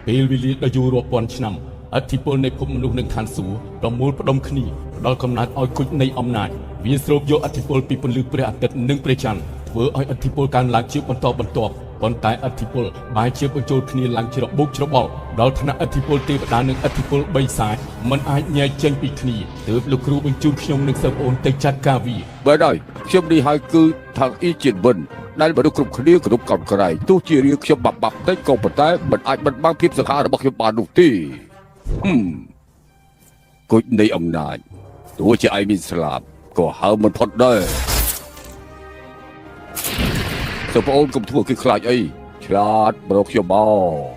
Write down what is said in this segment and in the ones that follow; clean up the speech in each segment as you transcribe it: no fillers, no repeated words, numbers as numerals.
ពេលវេលាដ៏យូររាប់ពាន់ឆ្នាំអធិពលនៃភពមនុស្សនិងឋានសួគ៌ប្រមូលផ្ដុំគ្នាផ្ដល់កំណត់ឲ្យគុជនៃអំណាចវាស្រូបយកអធិពលពីពន្លឺព្រះអាទិត្យនិងព្រះច័ន្ទធ្វើឲ្យអធិពលកើនឡើងជាបន្តបន្ទាប់ប៉ុន្តែអធិពលបែរជាបញ្ចូលគ្នាឡើងច្របូកច្របល់ដល់ថ្នាក់អធិពលទេវតានិងអធិពលបិសាចមិនអាចញែកចេញពីគ្នាទើបលោកគ្រូបញ្ជូនខ្ញុំនិងសិស្សប្អូនទៅចាត់ការវាបើហើយខ្ញុំនេះហើយគឺថងអ៊ីជាវិនដែលមនុស្សគ្រប់គ្នាគ្រប់កោតក្រែងទោះជារៀងខ្ញុំបាប់តិចក៏ប៉ុន្តែមិនអាចបិទបាំងភាពសង្ហារបស់ខ្ញុំបាននោះទេគុជនៃអំណាចទោះជាឯងមានស្លាប់ក៏ហើមមិនផុតដែរសិស្សប្អូនកុំធ្វើគេខ្លាចអីឆ្លាតបរកខ្ញុំបង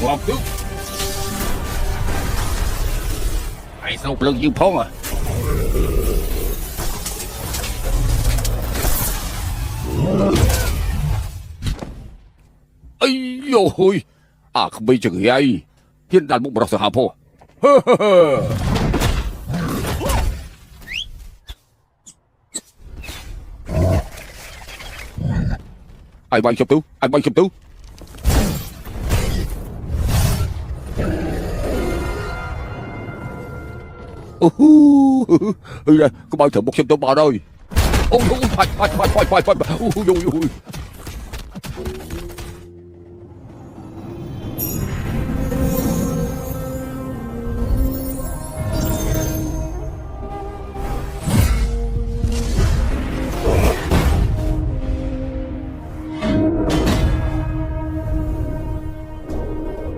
មកទៅไอ้สนุกเรื่องยิงพ้องอ่ะไอ้โย่ยขมิ้นจังไงเพี้ยนดันมุกบล็อกสหพ่อไอ้ใบชมตู้ไอ้ใบชมตู้โอ้โหเฮ้ยก็bao thử một xem tôi vào đây ôi phải ôi ôi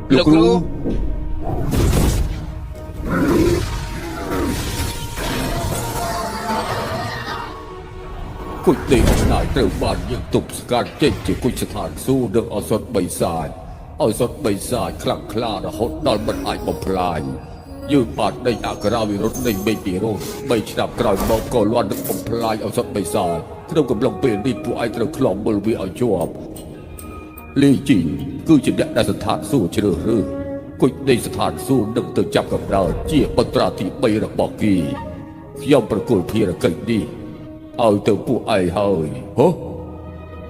Lục Luគុជនៃអំណាចត្រូវបានយើងទប់ស្កាត់ចេញជាគុជស្ថានសួគ៌និងអសត់បិសាចឲ្យសត់បិសាចខ្លាំងក្លារហូតដល់មិនអាចបំផ្លាញយើងបានដេញអក្សរាវិរុទ្ធនៃមេពីរ៉ូ3ឆ្នាំក្រោយមកក៏លាន់នឹងបំផ្លាញឲ្យសត់បិសាចក្នុងកំឡុងពេលនេះពួកឯងត្រូវខ្លំមើលវាឲ្យជាប់លីជីគឺជាអ្នកដែលស្ថានសួគ៌ជ្រើសរើសគុជនៃស្ថានសួគ៌នឹងទៅចាប់កំណើតជាបន្ត្រាទី3របស់គេខ្ញុំប្រគល់ភារកិច្ចនេះឲ្យទៅពួកឯងហើយ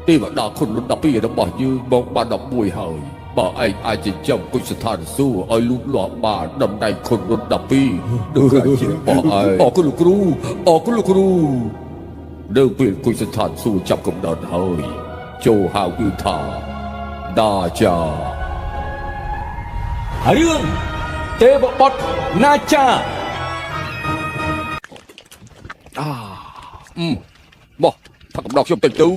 ទេវតាគុណรุ่น12របស់យើងមកបាន11ហើយបើឯងអាចចិញ្ចឹមគុជស្ថានសួគ៌ឲ្យលូតលាស់បានដំណែងគុណรุ่น12ដូចជាបងឯងអរគុណលោកគ្រូនៅពេលគុជស្ថានសួគ៌ចាប់កំណើតហើយចូលហៅគឺថាដាចារឿងទេវបុត្រណាចាមកផឹកកំដរខ្ញុំតិចទៅ